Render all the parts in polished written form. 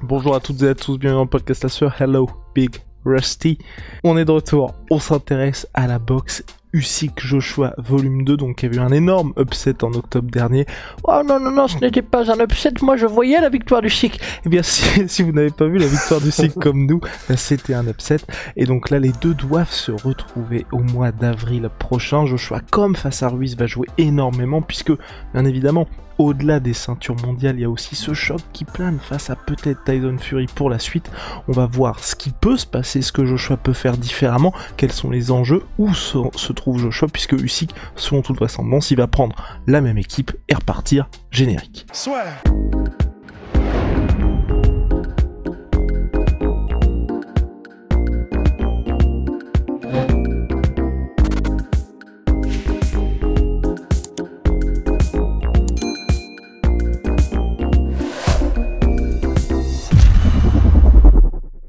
Bonjour à toutes et à tous, bienvenue dans le podcast La Sueur. Hello, Big Rusty. On est de retour, on s'intéresse à la boxe Usyk Joshua volume 2, donc il y a eu un énorme upset en octobre dernier. Oh non, ce n'était pas un upset, moi je voyais la victoire d'Usyk. Eh bien si vous n'avez pas vu la victoire d'Usyk comme nous, c'était un upset. Et donc là les deux doivent se retrouver au mois d'avril prochain. Joshua comme face à Ruiz va jouer énormément puisque bien évidemment au-delà des ceintures mondiales, il y a aussi ce choc qui plane face à peut-être Tyson Fury pour la suite. On va voir ce qui peut se passer, ce que Joshua peut faire différemment, quels sont les enjeux, où se trouve Joshua, puisque Usyk, selon toute vraisemblance, il va prendre la même équipe et repartir générique. Swear.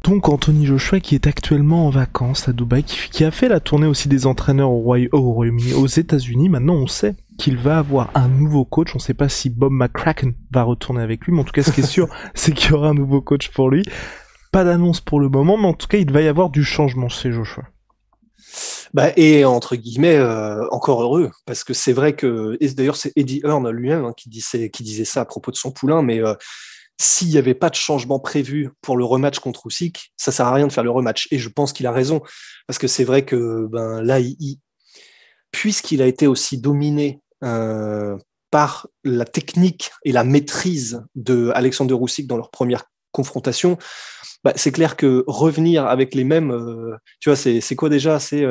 Donc Anthony Joshua qui est actuellement en vacances à Dubaï, qui a fait la tournée aussi des entraîneurs au Royaume-Uni, aux États-Unis. Maintenant on sait qu'il va avoir un nouveau coach. On sait pas si Bob McCracken va retourner avec lui, mais en tout cas ce qui est sûr, c'est qu'il y aura un nouveau coach pour lui. Pas d'annonce pour le moment, mais en tout cas il va y avoir du changement chez Joshua. Et entre guillemets, encore heureux, parce que c'est vrai que, et d'ailleurs c'est Eddie Hearn lui-même qui disait ça à propos de son poulain, mais s'il n'y avait pas de changement prévu pour le rematch contre Usyk, ça sert à rien de faire le rematch. Et je pense qu'il a raison, parce que c'est vrai que là, puisqu'il a été aussi dominé par la technique et la maîtrise de Alexander Usyk dans leur première confrontation, c'est clair que revenir avec les mêmes, tu vois, c'est quoi déjà? C'est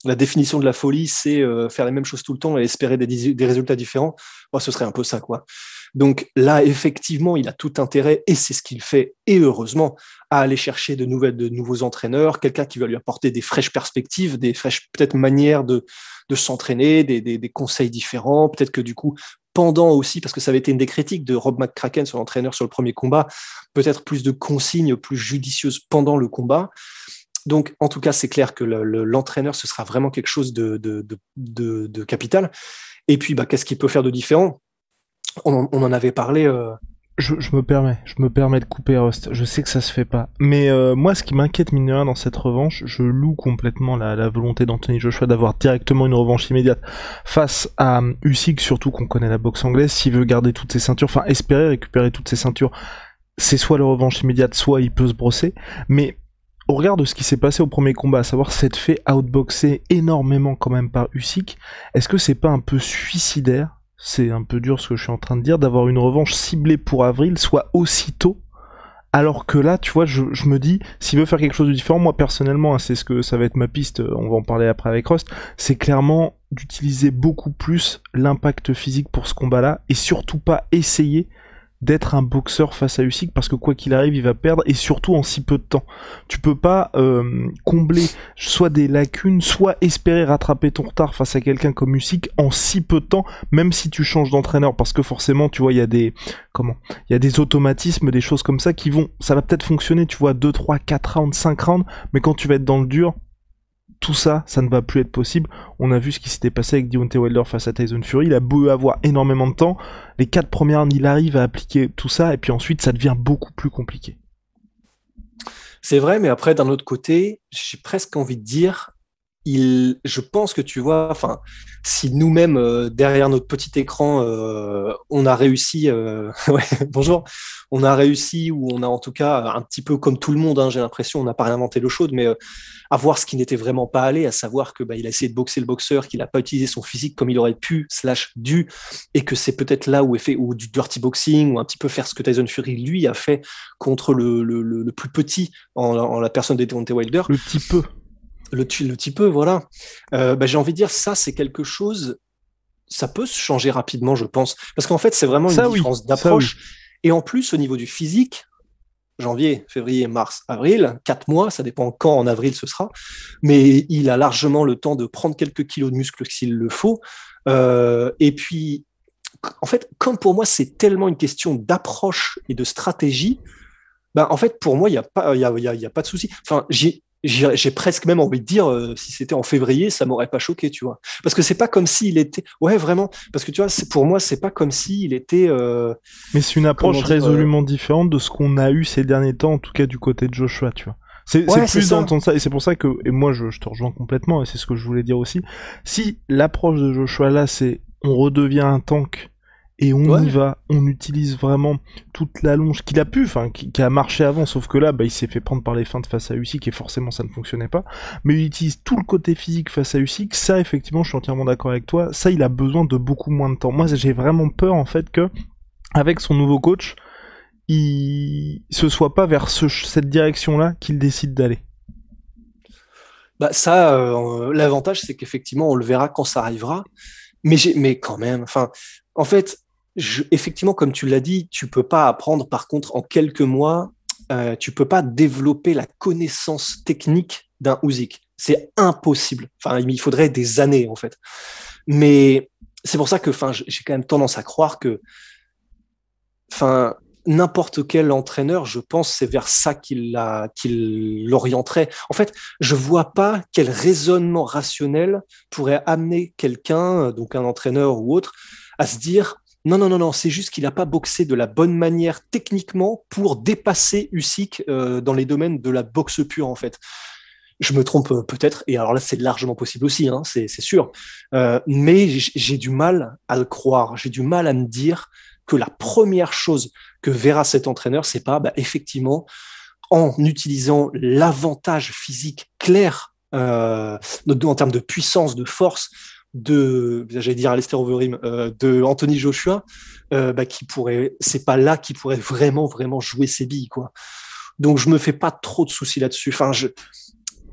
la définition de la folie, c'est faire les mêmes choses tout le temps et espérer des résultats différents. Ce serait un peu ça, quoi. Donc là, effectivement, il a tout intérêt, et c'est ce qu'il fait, et heureusement, à aller chercher de nouveaux entraîneurs, quelqu'un qui va lui apporter des fraîches perspectives, des fraîches peut-être manières de s'entraîner, des conseils différents, peut-être que du coup, pendant aussi, parce que ça avait été une des critiques de Rob McCracken sur l'entraîneur sur le premier combat, peut-être plus de consignes plus judicieuses pendant le combat. Donc, en tout cas, c'est clair que l'entraîneur, ce sera vraiment quelque chose de capital. Et puis, qu'est-ce qu'il peut faire de différent? On en avait parlé. Je me permets de couper Rust. Je sais que ça se fait pas. Mais moi, ce qui m'inquiète mine de rien dans cette revanche, je loue complètement la volonté d'Anthony Joshua d'avoir directement une revanche immédiate face à Usyk, surtout qu'on connaît la boxe anglaise. S'il veut garder toutes ses ceintures, enfin espérer récupérer toutes ses ceintures, c'est soit la revanche immédiate, soit il peut se brosser. Mais au regard de ce qui s'est passé au premier combat, à savoir s'être fait outboxer énormément quand même par Usyk, est-ce que c'est pas un peu suicidaire? C'est un peu dur ce que je suis en train de dire, d'avoir une revanche ciblée pour avril, soit aussitôt, alors que là, tu vois, je me dis, s'il veut faire quelque chose de différent, moi personnellement, c'est ce que ça va être ma piste, on va en parler après avec Rust, c'est clairement d'utiliser beaucoup plus l'impact physique pour ce combat-là, et surtout pas essayer d'être un boxeur face à Usyk, parce que quoi qu'il arrive, il va perdre, et surtout en si peu de temps. Tu peux pas combler soit des lacunes, soit espérer rattraper ton retard face à quelqu'un comme Usyk en si peu de temps, même si tu changes d'entraîneur, parce que forcément, tu vois, il y a des automatismes, des choses comme ça ça va peut-être fonctionner, tu vois, 2, 3, 4 rounds, 5 rounds, mais quand tu vas être dans le dur, tout ça, ça ne va plus être possible. On a vu ce qui s'était passé avec Deontay Wilder face à Tyson Fury. Il a beau avoir énormément de temps, les 4 premières rounds, il arrive à appliquer tout ça, et puis ensuite, ça devient beaucoup plus compliqué. C'est vrai, mais après, d'un autre côté, j'ai presque envie de dire, je pense que tu vois, enfin, si nous-mêmes, derrière notre petit écran, on a réussi, ouais, bonjour, on a réussi, ou on a en tout cas, un petit peu comme tout le monde, j'ai l'impression, on n'a pas réinventé l'eau chaude, mais à voir ce qui n'était vraiment pas allé, à savoir que il a essayé de boxer le boxeur, qu'il n'a pas utilisé son physique comme il aurait pu, /dû, et que c'est peut-être là où est fait, ou du dirty boxing, ou un petit peu faire ce que Tyson Fury, lui, a fait contre le plus petit, en la personne de Deontay Wilder. Le petit peu. Le petit peu, voilà. J'ai envie de dire, ça, c'est quelque chose, ça peut se changer rapidement, je pense. Parce qu'en fait, c'est vraiment une différence d'approche. Oui. Et en plus, au niveau du physique, janvier, février, mars, avril, 4 mois, ça dépend quand en avril ce sera, mais il a largement le temps de prendre quelques kilos de muscles s'il le faut. Et puis, en fait, comme pour moi, c'est tellement une question d'approche et de stratégie, en fait, pour moi, il n'y a pas de souci. Enfin, j'ai presque même envie de dire, si c'était en février, ça m'aurait pas choqué, tu vois. Parce que c'est pas comme s'il était, ouais, vraiment, parce que tu vois, pour moi, c'est pas comme s'il était, Mais c'est une approche comment dire, résolument différente de ce qu'on a eu ces derniers temps, en tout cas du côté de Joshua, tu vois. C'est ouais, c'est plus dans ça. le sens ça, et c'est pour ça que, et moi je te rejoins complètement, et c'est ce que je voulais dire aussi. Si l'approche de Joshua là, c'est on redevient un tank et on y Ouais, va, on utilise vraiment toute la longe qu'il a pu, enfin qui a marché avant, sauf que là, bah, il s'est fait prendre par les feintes face à Usyk et forcément ça ne fonctionnait pas. Mais il utilise tout le côté physique face à Usyk, ça effectivement, je suis entièrement d'accord avec toi. Ça, il a besoin de beaucoup moins de temps. Moi, j'ai vraiment peur en fait que avec son nouveau coach, ce soit pas vers cette direction-là qu'il décide d'aller. bah ça, l'avantage, c'est qu'effectivement, on le verra quand ça arrivera. Mais quand même, enfin, en fait, effectivement, comme tu l'as dit, tu peux pas apprendre. Par contre, en quelques mois, tu peux pas développer la connaissance technique d'un Usyk. C'est impossible. Enfin, il faudrait des années, en fait. Mais c'est pour ça que, enfin, j'ai quand même tendance à croire que, enfin, n'importe quel entraîneur, je pense, c'est vers ça qu'il l'orienterait. En fait, je vois pas quel raisonnement rationnel pourrait amener quelqu'un, donc un entraîneur ou autre, à se dire non, non, non, non, c'est juste qu'il n'a pas boxé de la bonne manière techniquement pour dépasser Usyk dans les domaines de la boxe pure, en fait. Je me trompe peut-être, et alors là, c'est largement possible aussi, hein, c'est sûr. Mais j'ai du mal à le croire. J'ai du mal à me dire que la première chose que verra cet entraîneur, c'est pas bah, effectivement en utilisant l'avantage physique clair en termes de puissance, de force, j'allais dire Alistair Overeem, de Anthony Joshua, bah, c'est pas là qu'il pourrait vraiment, vraiment jouer ses billes, quoi. Donc je me fais pas trop de soucis là-dessus. Enfin,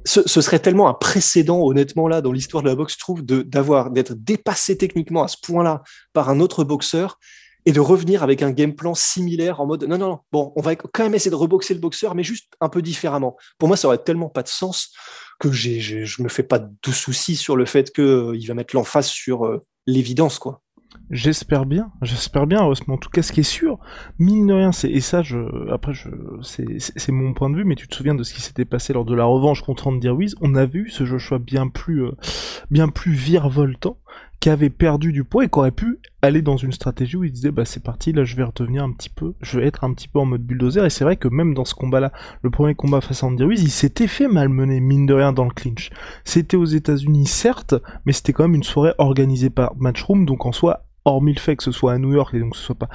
ce serait tellement un précédent, honnêtement, là, dans l'histoire de la boxe, je trouve, d'être dépassé techniquement à ce point-là par un autre boxeur et de revenir avec un game plan similaire en mode non, non, non, bon, on va quand même essayer de reboxer le boxeur, mais juste un peu différemment. Pour moi, ça aurait tellement pas de sens que je me fais pas de soucis sur le fait qu'il va mettre l'emphase sur l'évidence, quoi. J'espère bien, heureusement. En tout cas, ce qui est sûr, mine de rien, et ça, c'est mon point de vue, mais tu te souviens de ce qui s'était passé lors de la revanche contre Andy Ruiz, on a vu ce Joshua bien plus virevoltant, qui avait perdu du poids et qui aurait pu aller dans une stratégie où il disait, bah, c'est parti, là, je vais être un petit peu en mode bulldozer, et c'est vrai que même dans ce combat-là, le premier combat face à Andy Ruiz, il s'était fait malmener, mine de rien, dans le clinch. C'était aux États-Unis, certes, mais c'était quand même une soirée organisée par Matchroom, donc en soi, hormis le fait que ce soit à New York et donc que ce soit pas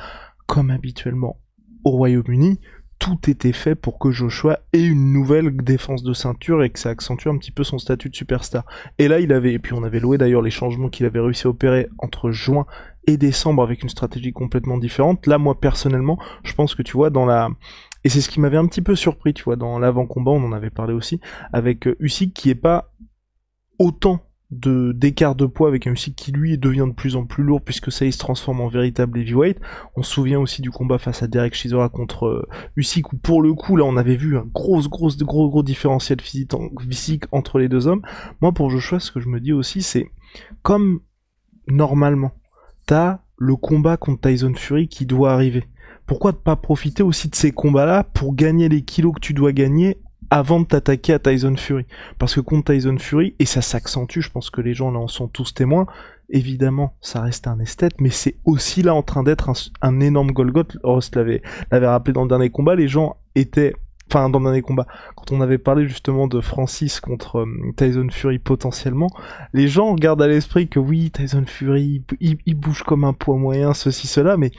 comme habituellement au Royaume-Uni, tout était fait pour que Joshua ait une nouvelle défense de ceinture et que ça accentue un petit peu son statut de superstar. Et là, et puis on avait loué d'ailleurs les changements qu'il avait réussi à opérer entre juin et décembre avec une stratégie complètement différente. Là, moi, personnellement, je pense que tu vois, et c'est ce qui m'avait un petit peu surpris, tu vois, dans l'avant-combat, on en avait parlé aussi, avec Usyk qui est pas autant d'écart de poids avec un Usyk qui lui devient de plus en plus lourd puisque ça il se transforme en véritable heavyweight. On se souvient aussi du combat face à Derek Chisora contre Usyk où pour le coup là on avait vu un gros différentiel physique entre les deux hommes. Moi pour Joshua ce que je me dis aussi c'est comme normalement t'as le combat contre Tyson Fury qui doit arriver. Pourquoi ne pas profiter aussi de ces combats-là pour gagner les kilos que tu dois gagner avant de t'attaquer à Tyson Fury. Parce que contre Tyson Fury, et ça s'accentue, je pense que les gens là en sont tous témoins, évidemment, ça reste un esthète, mais c'est aussi là en train d'être un énorme Golgoth. Ross l'avait rappelé dans le dernier combat, les gens étaient... Enfin, dans le dernier combat, quand on avait parlé justement de Francis contre Tyson Fury potentiellement, les gens gardent à l'esprit que oui, Tyson Fury, il bouge comme un poids moyen, ceci, cela, mais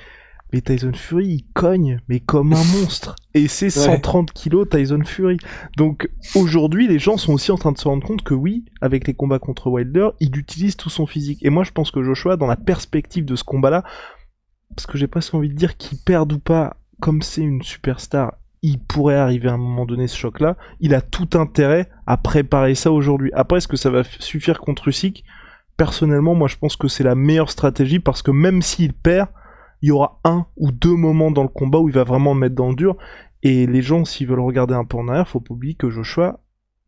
Tyson Fury, il cogne, mais comme un monstre. Et c'est 130 kilos Tyson Fury. Donc aujourd'hui, les gens sont aussi en train de se rendre compte que oui, avec les combats contre Wilder, il utilise tout son physique. Et moi, je pense que Joshua, dans la perspective de ce combat-là, parce que j'ai presque envie de dire qu'il perde ou pas, comme c'est une superstar, il pourrait arriver à un moment donné ce choc-là. Il a tout intérêt à préparer ça aujourd'hui. Après, est-ce que ça va suffire contre Usyk ? Personnellement, moi, je pense que c'est la meilleure stratégie parce que même s'il perd, il y aura un ou deux moments dans le combat où il va vraiment mettre dans le dur. Et les gens, s'ils veulent regarder un peu en arrière, faut pas oublier que Joshua,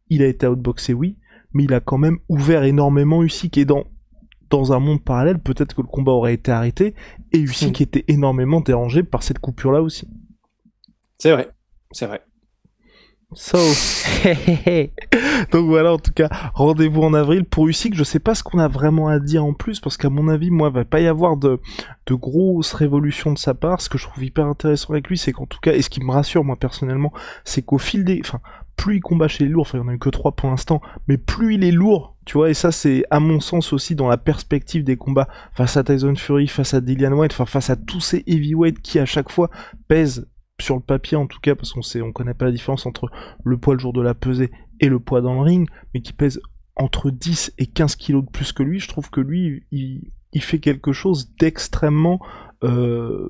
il a été outboxé, oui, mais il a quand même ouvert énormément Usyk. Et dans un monde parallèle, peut-être que le combat aurait été arrêté, et Usyk était énormément dérangé par cette coupure-là aussi. C'est vrai, c'est vrai. So, donc voilà, en tout cas, rendez-vous en avril pour Usyk. Je sais pas ce qu'on a vraiment à dire en plus, parce qu'à mon avis, moi, il va pas y avoir de grosses révolutions de sa part. Ce que je trouve hyper intéressant avec lui, c'est qu'en tout cas, et ce qui me rassure moi personnellement, c'est qu'au fil des, enfin, plus il combat chez les lourds, enfin, il y en a eu que 3 pour l'instant, mais plus il est lourd, tu vois, et ça, c'est à mon sens aussi dans la perspective des combats face à Tyson Fury, face à Dillian White, enfin, face à tous ces heavyweights qui à chaque fois pèsent sur le papier en tout cas, parce on connaît pas la différence entre le poids le jour de la pesée et le poids dans le ring, mais qui pèse entre 10 et 15 kilos de plus que lui. Je trouve que lui, il fait quelque chose d'extrêmement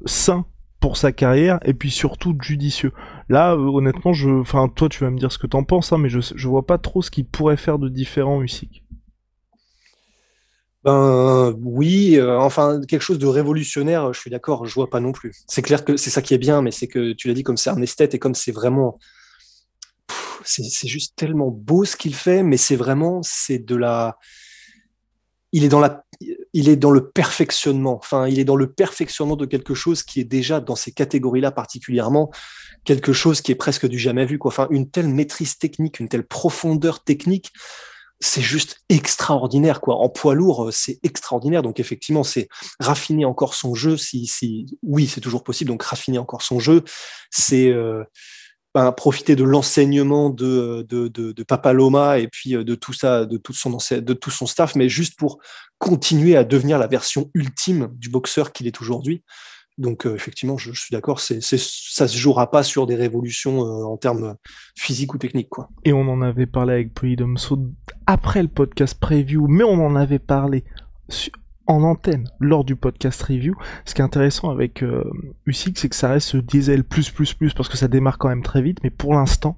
sain pour sa carrière, et puis surtout judicieux. Là, honnêtement, enfin, toi, tu vas me dire ce que t'en penses, hein, mais je vois pas trop ce qu'il pourrait faire de différent, Usyk. Ben oui, enfin quelque chose de révolutionnaire, je suis d'accord, je vois pas non plus. C'est clair que c'est ça qui est bien, mais c'est que tu l'as dit, comme c'est un esthète et comme c'est vraiment, c'est juste tellement beau ce qu'il fait, mais c'est vraiment, c'est de la, il est dans la, il est dans le perfectionnement. Enfin, il est dans le perfectionnement de quelque chose qui est déjà dans ces catégories-là particulièrement quelque chose qui est presque du jamais vu, quoi. Enfin, une telle maîtrise technique, une telle profondeur technique, c'est juste extraordinaire, quoi. En poids lourd, c'est extraordinaire. Donc effectivement, c'est raffiner encore son jeu. Oui, c'est toujours possible. Donc raffiner encore son jeu, c'est profiter de l'enseignement de Papaloma et puis de tout ça, de tout son staff, mais juste pour continuer à devenir la version ultime du boxeur qu'il est aujourd'hui. Donc effectivement, je suis d'accord, ça se jouera pas sur des révolutions en termes physiques ou techniques, quoi. Et on en avait parlé avec Polydomso après le podcast preview, mais on en avait parlé en antenne lors du podcast review. Ce qui est intéressant avec Usyk, c'est que ça reste ce diesel plus, parce que ça démarre quand même très vite, mais pour l'instant,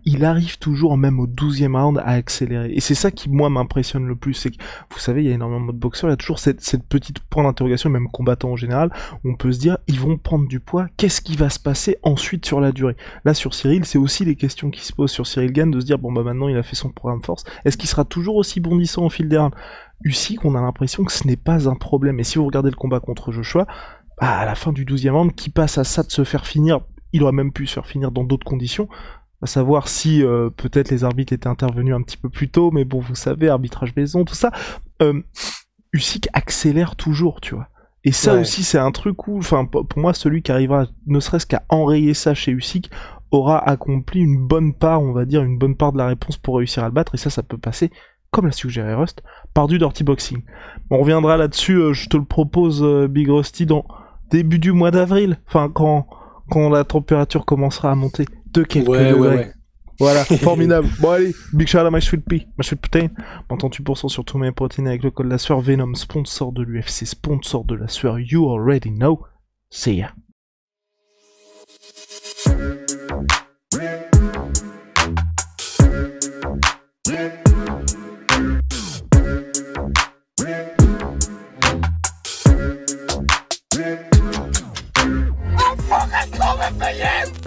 il arrive toujours, même au 12e round, à accélérer. Et c'est ça qui, moi, m'impressionne le plus, c'est que, vous savez, il y a énormément de boxeurs, il y a toujours cette petite point d'interrogation, même combattants en général, où on peut se dire, ils vont prendre du poids, qu'est-ce qui va se passer ensuite sur la durée? Là, sur Cyril, c'est aussi les questions qui se posent sur Cyril Gane, de se dire, bon bah maintenant, il a fait son programme force, est-ce qu'il sera toujours aussi bondissant au fil des rounds? Usyk, on a l'impression que ce n'est pas un problème. Et si vous regardez le combat contre Joshua, à la fin du 12e round, qui passe à ça de se faire finir, il aurait même pu se faire finir dans d'autres conditions, à savoir si peut-être les arbitres étaient intervenus un petit peu plus tôt, mais bon, vous savez, arbitrage maison, tout ça. Usyk accélère toujours, tu vois. Et ça aussi, c'est un truc où, enfin, pour moi, celui qui arrivera, ne serait-ce qu'à enrayer ça chez Usyk, aura accompli une bonne part, on va dire, une bonne part de la réponse pour réussir à le battre, et ça peut passer, comme l'a suggéré Rust, par du dirty boxing. On reviendra là-dessus, je te le propose, Big Rusty, dans début du mois d'avril, enfin quand la température commencera à monter de quelques degrés. Ouais. Voilà, formidable. Bon allez, big shout out à my sweet pea, my sweet protein. Maintenant 30% sur tous mes protéines avec le code la sueur. Venom, sponsor de l'UFC, sponsor de la sueur, you already know. See ya. I'm fucking coming for you!